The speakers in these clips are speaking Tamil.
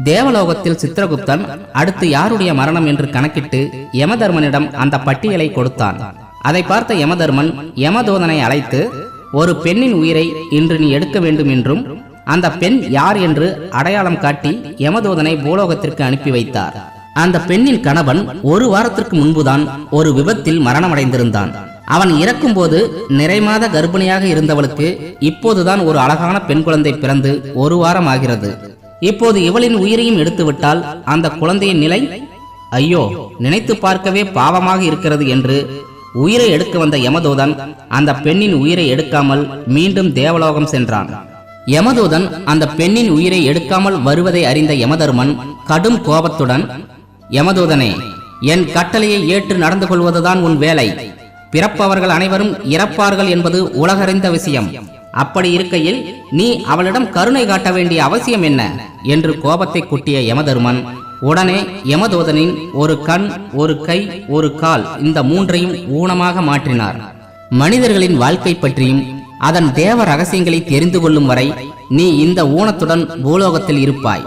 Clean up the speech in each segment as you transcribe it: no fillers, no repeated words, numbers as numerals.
தேவலோகத்தில் சித்திரகுப்தன் அடுத்து யாருடைய மரணம் என்று கணக்கிட்டு யமதர்மனிடம் அந்த பட்டியலை கொடுத்தான். அதை பார்த்த யமதர்மன் யமதூதனை அழைத்து, ஒரு பெண்ணின் உயிரை இன்று நீ எடுக்க வேண்டும் என்றும் அந்த பெண் யார் என்று அடையாளம் காட்டி யமதூதனை பூலோகத்திற்கு அனுப்பி வைத்தார். அந்த பெண்ணின் கணவன் ஒரு வாரத்திற்கு முன்புதான் ஒரு விபத்தில் மரணமடைந்திருந்தான். அவன் இறக்கும் போது நிறைமாத கர்ப்பிணியாக இருந்தவளுக்கு இப்போதுதான் ஒரு அழகான பெண் குழந்தை பிறந்து ஒரு வாரம் ஆகிறது. இப்போது இவளின் உயிரையும் எடுத்துவிட்டால் அந்த குழந்தையின் நிலை ஐயோ, நினைத்து பார்க்கவே பாவமாக இருக்கிறது என்று உயிரை எடுக்க வந்த யமதூதன் அந்த பெண்ணின் உயிரை எடுக்காமல் மீண்டும் தேவலோகம் சென்றான். யமதூதன் அந்த பெண்ணின் உயிரை எடுக்காமல் வருவதை அறிந்த யமதர்மன் கடும் கோபத்துடன், யமதூதனே, என் கட்டளையை ஏற்று நடந்து கொள்வதுதான் உன் வேலை. பிறப்பவர்கள் அனைவரும் இறப்பார்கள் என்பது உலகறிந்த விஷயம். அப்படி இருக்கையில் நீ அவளிடம் கருணை காட்ட வேண்டிய அவசியம் என்ன என்று கோபத்தை கொட்டிய யமதர்மன் உடனே யமதூதனின் ஒரு கண், ஒரு கை, ஒரு கால், இந்த மூன்றையும் ஊனமாக மாற்றினார். மனிதர்களின் வாழ்க்கை பற்றியும் அதன் தேவ ரகசியங்களை தெரிந்து கொள்ளும் வரை நீ இந்த ஊனத்துடன் பூலோகத்தில் இருப்பாய்.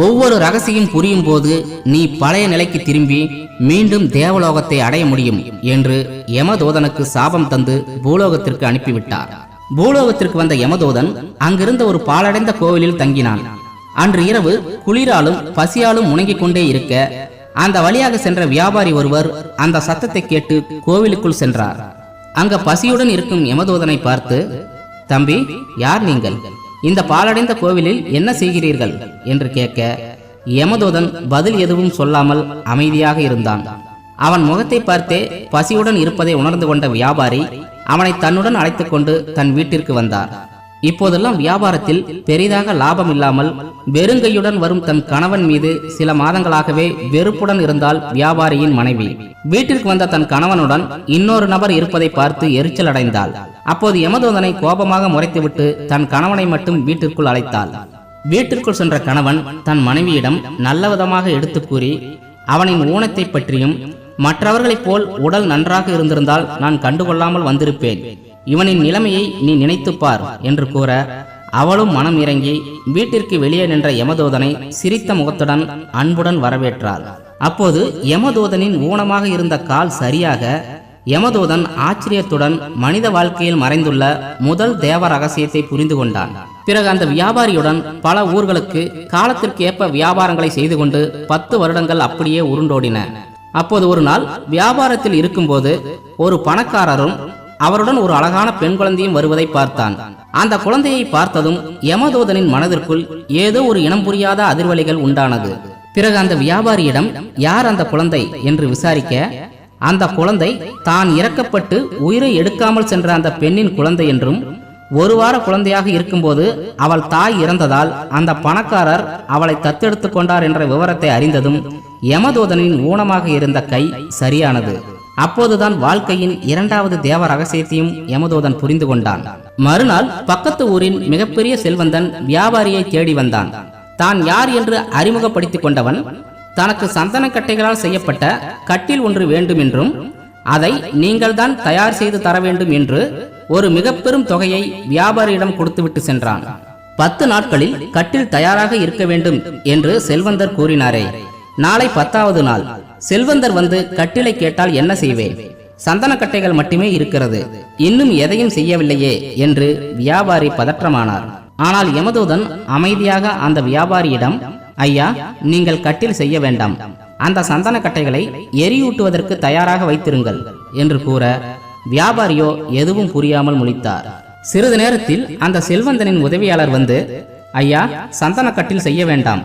ஒவ்வொரு ரகசியம் புரியும் போது நீ பழைய நிலைக்கு திரும்பி மீண்டும் தேவலோகத்தை அடைய முடியும் என்று யமதூதனுக்கு சாபம் தந்து பூலோகத்திற்கு அனுப்பிவிட்டார். பூலோகத்திற்கு வந்த யமதூதன் அங்கிருந்த ஒரு பாழடைந்த கோவிலில் தங்கினான். அன்று இரவு குளிராலும் பசியாலும் முணங்கிக் கொண்டே இருக்க அந்த வழியாக சென்ற வியாபாரி ஒருவர் அந்த சத்தத்தை கேட்டு கோவிலுக்குள் சென்றார். அங்க பசியுடன் இருக்கும் யமதூதனை பார்த்து, தம்பி, யார் நீங்கள்? இந்த பாழடைந்த கோவிலில் என்ன செய்கிறீர்கள் என்று கேட்க யமதூதன் பதில் எதுவும் சொல்லாமல் அமைதியாக இருந்தான். அவன் முகத்தை பார்த்தே பசியுடன் இருப்பதை உணர்ந்து கொண்ட வியாபாரி அவனை தன்னுடன் அழைத்துக் கொண்டு தன் வீட்டிற்கு வந்தார். இப்போதெல்லாம் வியாபாரத்தில் பெரிதாக லாபம் இல்லாமல் வெறுங்கையுடன் வரும் தன் கணவன் மீது சில மாதங்களாகவே வெறுப்புடன் இருந்தால் வியாபாரியின் மனைவி. வீட்டிற்கு வந்த தன் கணவனுடன் இன்னொரு நபர் இருப்பதை பார்த்து எரிச்சல் அடைந்தாள். அப்போது யமதூதனை கோபமாக முறைத்துவிட்டு தன் கணவனை மட்டும் வீட்டிற்குள் அழைத்தாள். வீட்டிற்குள் சென்ற கணவன் தன் மனைவியிடம் நல்லவிதமாக எடுத்து கூறி அவனின் ஊனத்தை பற்றியும், மற்றவர்களைப் போல் உடல் நன்றாக இருந்திருந்தால் நான் கண்டுகொள்ளாமல் வந்திருப்பேன், இவனின் நிலைமையை நீ நினைத்துப்பார் என்று கூற அவளும் மனம் இறங்கி வீட்டிற்கு வெளியே நின்ற யமதூதனை சிரித்த முகத்துடன் அன்புடன் வரவேற்றாள். அப்போது யமதூதனின் ஊனமாக இருந்த கால் சரியாக யமதூதன் ஆச்சரியத்துடன் மனித வாழ்க்கையில் மறைந்துள்ள முதல் தேவ ரகசியத்தை புரிந்து கொண்டான். பிறகு அந்த வியாபாரியுடன் பல ஊர்களுக்கு காலத்திற்கு ஏற்ப வியாபாரங்களை செய்து கொண்டு 10 வருடங்கள் அப்படியே உருண்டோடின. அப்போது ஒரு நாள் வியாபாரத்தில் இருக்கும்போது ஒரு பணக்காரரும் அவருடன் ஒரு அழகான பெண் குழந்தையும் வருவதை பார்த்தான். அந்த குழந்தையை பார்த்ததும் யமதூதனின் மனதிற்குள் ஏதோ ஒரு இனம் புரியாத அதிர்வலிகள் உண்டானது. பிறகு அந்த வியாபாரியிடம் யார் அந்த குழந்தை என்று விசாரிக்க அந்த குழந்தை தான் இறக்கப்பட்டு உயிரை எடுக்காமல் சென்ற அந்த பெண்ணின் குழந்தை என்றும், ஒரு வார குழந்தையாக இருக்கும்போது அவள் தாய் இறந்ததால் அந்த பணக்காரர் அவளை தத்தெடுத்து கொண்டார் என்ற விவரத்தை அறிந்ததும் யமதூதனின் ஊனமாக இருந்த கை சரியானது. அப்போதுதான் வாழ்க்கையின் இரண்டாவது தேவ ரகசியத்தையும் யமதூதன் புரிந்து கொண்டான். மறுநாள் பக்கத்து ஊரின் மிகப்பெரிய செல்வந்தன் வியாபாரியை தேடி வந்தான். தான் யார் என்று அறிமுகப்படுத்திக் கொண்டவன் தனக்கு சந்தன கட்டைகளால் செய்யப்பட்ட கட்டில் ஒன்று வேண்டும் என்றும் அதை நீங்கள் தான் தயார் செய்து தர வேண்டும் என்று ஒரு மிக பெரும் தொகையை வியாபாரியிடம் கொடுத்துவிட்டு சென்றான். 10 நாட்களில் கட்டில் தயாராக இருக்க வேண்டும் என்று செல்வந்தர் கூறினாரே. நாளை 10வது நாள். செல்வந்தர் வந்து கட்டிலை கேட்டால் என்ன செய்வேன்? சந்தன கட்டைகள் மட்டுமே இருக்கிறது, இன்னும் எதையும் செய்யவில்லையே என்று வியாபாரி பதற்றமானார். ஆனால் யமதூதன் அமைதியாக அந்த வியாபாரியிடம், ஐயா, நீங்கள் கட்டில் செய்ய வேண்டாம், அந்த சந்தன கட்டைகளை எரியூட்டுவதற்கு தயாராக வைத்திருங்கள் என்று கூற வியாபாரியோ எதுவும் புரியாமல் முழித்தார். சிறிது நேரத்தில் அந்த செல்வந்தனின் உதவியாளர் வந்து, ஐயா, சந்தன கட்டில் செய்ய வேண்டாம்,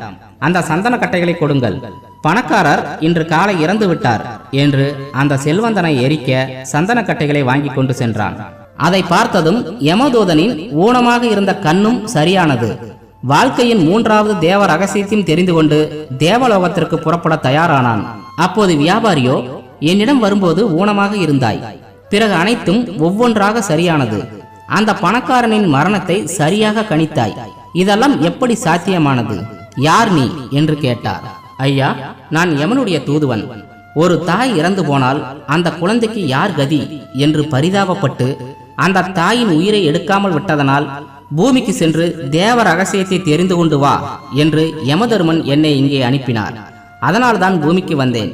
அந்த சந்தன கட்டைகளை கொடுங்கள், பணக்காரர் இன்று காலை இறந்து விட்டார் என்று அந்த செல்வந்தனை எரிக்க சந்தன கட்டைகளை வாங்கி கொண்டு சென்றான். அதை பார்த்ததும் யமதூதனின் ஊனமாக இருந்த கண்ணும் சரியானது. வாழ்க்கையின் 3வது தேவ ரகசியத்தையும் தெரிந்து கொண்டு தேவலோகத்திற்கு புறப்பட தயாரானான். அப்போது வியாபாரியோ, என்னிடம் வரும்போது ஊனமாக இருந்தாய், பிறகு அனைத்தும் ஒவ்வொன்றாக சரியானது, அந்த பணக்காரனின் மரணத்தை சரியாக கணித்தாய், இதெல்லாம் எப்படி சாத்தியமானது? யார் நீ என்று கேட்டார். ஐயா, நான் யமனுடைய தூதுவன். ஒரு தாய் இறந்து போனால் அந்த குழந்தைக்கு யார் கதி என்று பரிதாபப்பட்டு அந்த தாயின் உயிரை எடுக்காமல் விட்டதனால் பூமிக்கு சென்று தேவ ரகசியத்தை தெரிந்து கொண்டு வா என்று யமதர்மன் என்னை இங்கே அனுப்பினார். அதனால்தான் பூமிக்கு வந்தேன்.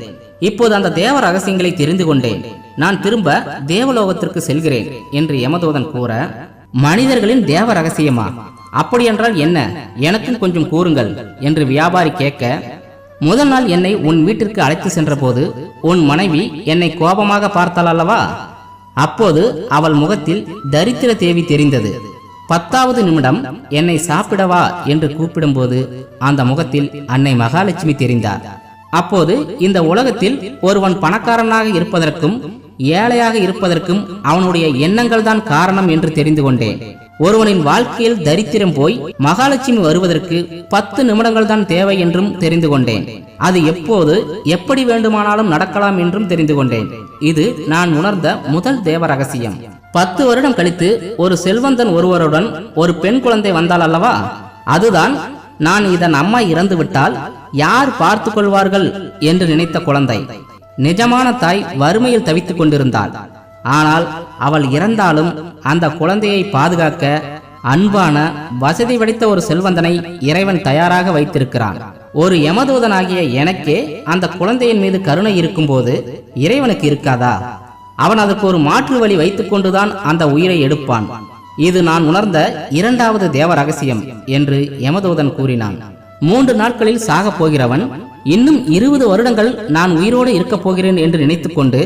இப்போது அந்த தேவ ரகசியங்களை தெரிந்து கொண்டேன். நான் திரும்ப தேவலோகத்திற்கு செல்கிறேன் என்று யமதூதன் கூற, மனிதர்களின் தேவ ரகசியமா? அப்படியென்றால் என்ன? எனக்கும் கொஞ்சம் கூறுங்கள் என்று வியாபாரி கேட்க, முதல் நாள் என்னை உன் வீட்டிற்கு அழைத்து சென்ற போது உன் மனைவி என்னை கோபமாக பார்த்தாள் அல்லவா? அப்போது அவள் முகத்தில் தரித்திர தேவி தெரிந்தது. 10வது நிமிடம் என்னை சாப்பிடவா என்று கூப்பிடும்போது அந்த முகத்தில் அன்னை மகாலட்சுமி தெரிந்தார். அப்போது இந்த உலகத்தில் ஒருவன் பணக்காரனாக இருப்பதற்கும் ஏழையாக இருப்பதற்கும் அவனுடைய எண்ணங்கள் தான் காரணம் என்று தெரிந்து கொண்டேன். ஒருவனின் வாழ்க்கையில் தரித்திரம் போய் மகாலட்சுமி வருவதற்கு 10 நிமிடங்கள் தான் தேவை என்றும் தெரிந்து கொண்டேன். அது எப்போது எப்படி வேண்டுமானாலும் நடக்கலாம் என்றும் தெரிந்து கொண்டேன். இது நான் உணர்ந்த முதல் தேவ ரகசியம். 10 வருடம் கழித்து ஒரு செல்வந்தன் ஒருவருடன் ஒரு பெண் குழந்தை வந்தாள் அல்லவா? அதுதான் நான் இதன் அம்மா இறந்து விட்டால் யார் பார்த்து கொள்வார்கள் என்று நினைத்த குழந்தை. நிஜமான தாய் வறுமையில் தவித்துக் கொண்டிருந்தாள். ஆனால் அவள் இறந்தாலும் அந்த குழந்தையை பாதுகாக்க அன்பான வசதி படைத்த ஒரு செல்வந்தனை இறைவன் தயாராக வைத்திருக்கிறான். ஒரு யமதூதனாகிய எனக்கே அந்த குழந்தையின் மீது கருணை இருக்கும் போது இறைவனுக்கு இருக்காதா? அவன் அதற்கு ஒரு மாற்று வழி வைத்துக் கொண்டுதான் அந்த உயிரை எடுப்பான். இது நான் உணர்ந்த 2வது தேவ ரகசியம் என்று யமதூதன் கூறினான். 3 நாட்களில் சாக போகிறவன் இன்னும் 20 வருடங்கள் நான் உயிரோடு இருக்கப் போகிறேன் என்று நினைத்துக் கொண்டு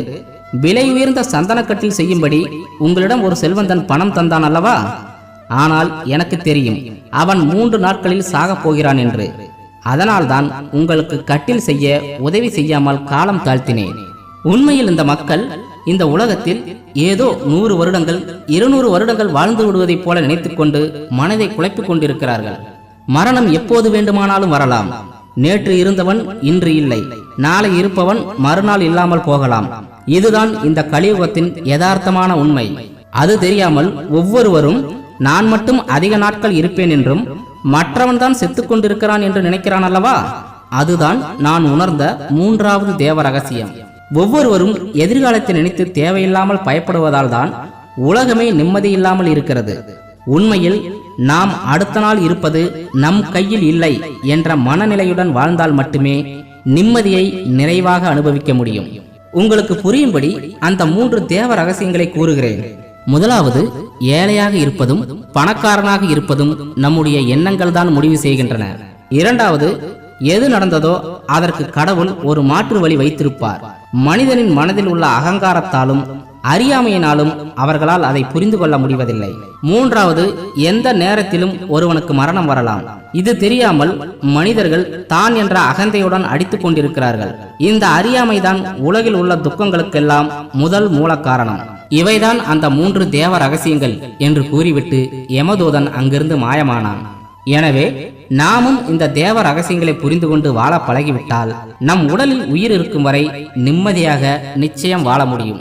விலை உயர்ந்த சந்தனக்கட்டில் செய்யும்படி உங்களிடம் ஒரு செல்வந்தன் பணம் தந்தான் அல்லவா? ஆனால் எனக்கு தெரியும் அவன் 3 நாட்களில் சாகப் போகிறான் என்று. அதனால்தான் உங்களுக்கு கட்டில் செய்ய உதவி செய்யாமல் காலம் தாழ்த்தினேன். உண்மையில் இந்த மக்கள் இந்த உலகத்தில் ஏதோ 100 வருடங்கள் 200 வருடங்கள் வாழ்ந்து விடுவதைப் போல நினைத்துக் கொண்டு மனதை குழப்பிக் கொண்டிருக்கிறார்கள். மரணம் எப்போது வேண்டுமானாலும் வரலாம். நேற்று இருந்தவன் இன்று இல்லை, நாளை இருப்பவன் மறுநாள் இல்லாமல் போகலாம். இதுதான் இந்த கலியுகத்தின் யதார்த்தமான உண்மை. அது தெரியாமல் ஒவ்வொருவரும் நான் மட்டும் அதிக நாட்கள் இருப்பேன் என்றும் மற்றவன் தான் செத்துக் கொண்டிருக்கிறான் என்று நினைக்கிறான் அல்லவா? அதுதான் நான் உணர்ந்த 3வது தேவ ரகசியம். ஒவ்வொருவரும் எதிர்காலத்தை நினைத்து தேவையில்லாமல் பயப்படுவதால் தான் உலகமே நிம்மதி இல்லாமல் இருக்கிறது. உண்மையில் நாம் அடுத்த நாள் இருப்பது நம் கையில் இல்லை என்ற மனநிலையுடன் வாழ்ந்தால் மட்டுமே நிம்மதியை நிறைவாக அனுபவிக்க முடியும். உங்களுக்கு புரியும்படி அந்த 3 தேவ ரகசியங்களை கூறுகிறேன். முதலாவது, ஏழையாக இருப்பதும் பணக்காரனாக இருப்பதும் நம்முடைய எண்ணங்கள் தான் முடிவு செய்கின்றன. 2வது, எது நடந்ததோ அதற்கு கடவுள் ஒரு மாற்று வழி வைத்திருப்பார். மனிதனின் மனதில் உள்ள அகங்காரத்தாலும் அறியாமையினாலும் அவர்களால் அதை புரிந்து கொள்ள முடிவதில்லை. 3வது, எந்த நேரத்திலும் ஒருவனுக்கு மரணம் வரலாம். இது தெரியாமல் மனிதர்கள் தான் என்ற அகந்தையுடன் அடித்துக் கொண்டிருக்கிறார்கள். இந்த அறியாமைதான் உலகில் உள்ள துக்கங்களுக்கெல்லாம் முதல் மூல காரணம். இவைதான் அந்த 3 தேவ ரகசியங்கள் என்று கூறிவிட்டு யமதூதன் அங்கிருந்து மாயமானான். எனவே நாமும் இந்த தேவ ரகசியங்களை புரிந்து கொண்டு வாழ பழகிவிட்டால் நம் உடலில் உயிர் இருக்கும் வரை நிம்மதியாக நிச்சயம் வாழ முடியும்.